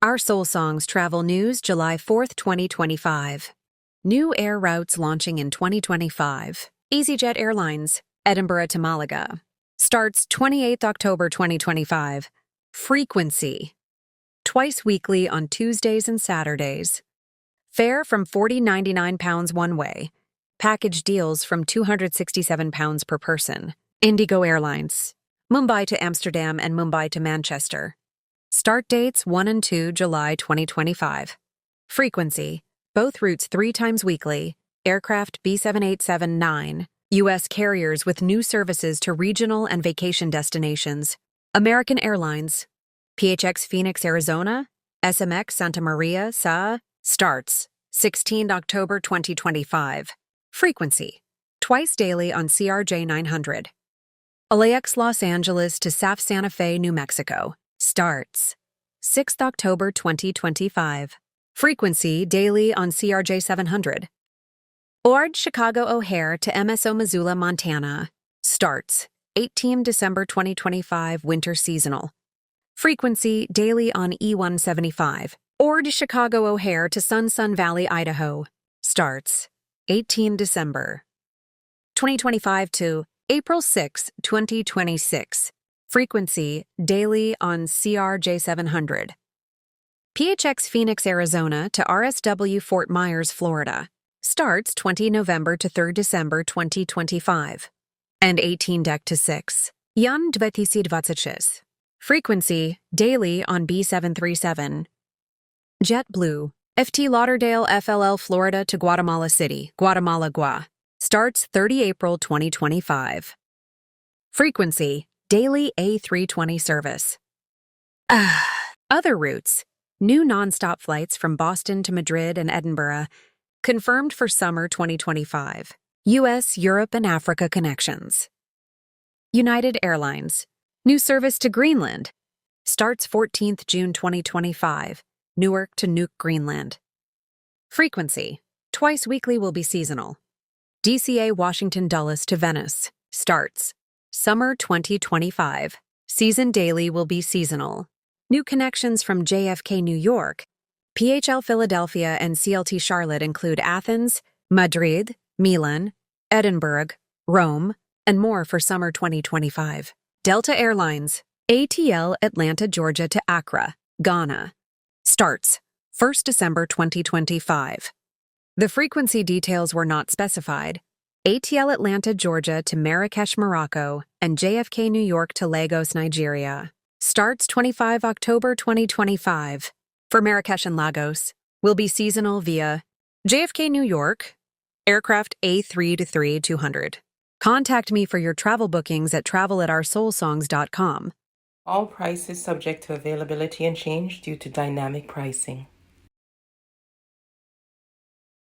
Our Soul Songs Travel News, July 4th, 2025. New air routes launching in 2025. EasyJet Airlines, Edinburgh to Malaga. Starts 28th October 2025. Frequency. Twice weekly on Tuesdays and Saturdays. Fare from £40.99 one way. Package deals from £267 per person. Indigo Airlines. Mumbai to Amsterdam and Mumbai to Manchester. Start dates 1 and 2 July 2025. Frequency. Both routes 3 times weekly. Aircraft B787-9. U.S. carriers with new services to regional and vacation destinations. American Airlines. PHX Phoenix, Arizona. SMX Santa Maria, SA. Starts 16 October 2025. Frequency. Twice daily on CRJ 900. LAX Los Angeles to SAF Santa Fe, New Mexico. Starts 6th October 2025. Frequency daily on CRJ 700. ORD Chicago O'Hare to MSO Missoula, Montana. Starts 18 December 2025 winter seasonal. Frequency daily on E175. ORD Chicago O'Hare to Sun Valley, Idaho. Starts 18 December 2025 to April 6, 2026. Frequency daily on CRJ 700. PHX Phoenix, Arizona to RSW Fort Myers, Florida. Starts 20 November to 3 December 2025. And 18 deck to 6. Jan 2026. Frequency daily on B737. JetBlue. FT Lauderdale FLL Florida to Guatemala City, Guatemala, Gua. Starts 30 April 2025. Frequency daily A320 service. Other routes. New nonstop flights from Boston to Madrid and Edinburgh. Confirmed for summer 2025. U.S., Europe, and Africa connections. United Airlines. New service to Greenland. Starts 14th June 2025. Newark to Nuuk, Greenland. Frequency. Twice weekly will be seasonal. DCA Washington Dulles to Venice. Starts summer 2025. Season daily will be seasonal. New connections from JFK, New York. PHL Philadelphia and CLT Charlotte include Athens, Madrid, Milan, Edinburgh, Rome, and more for summer 2025. Delta Airlines. ATL Atlanta, Georgia to Accra, Ghana. Starts 1st December 2025. The frequency details were not specified. ATL Atlanta, Georgia to Marrakesh, Morocco, and JFK New York to Lagos, Nigeria. Starts 25 October 2025. For Marrakesh and Lagos, will be seasonal via JFK New York, aircraft A323-200. Contact me for your travel bookings at travel@oursoulsongs.com. All prices subject to availability and change due to dynamic pricing.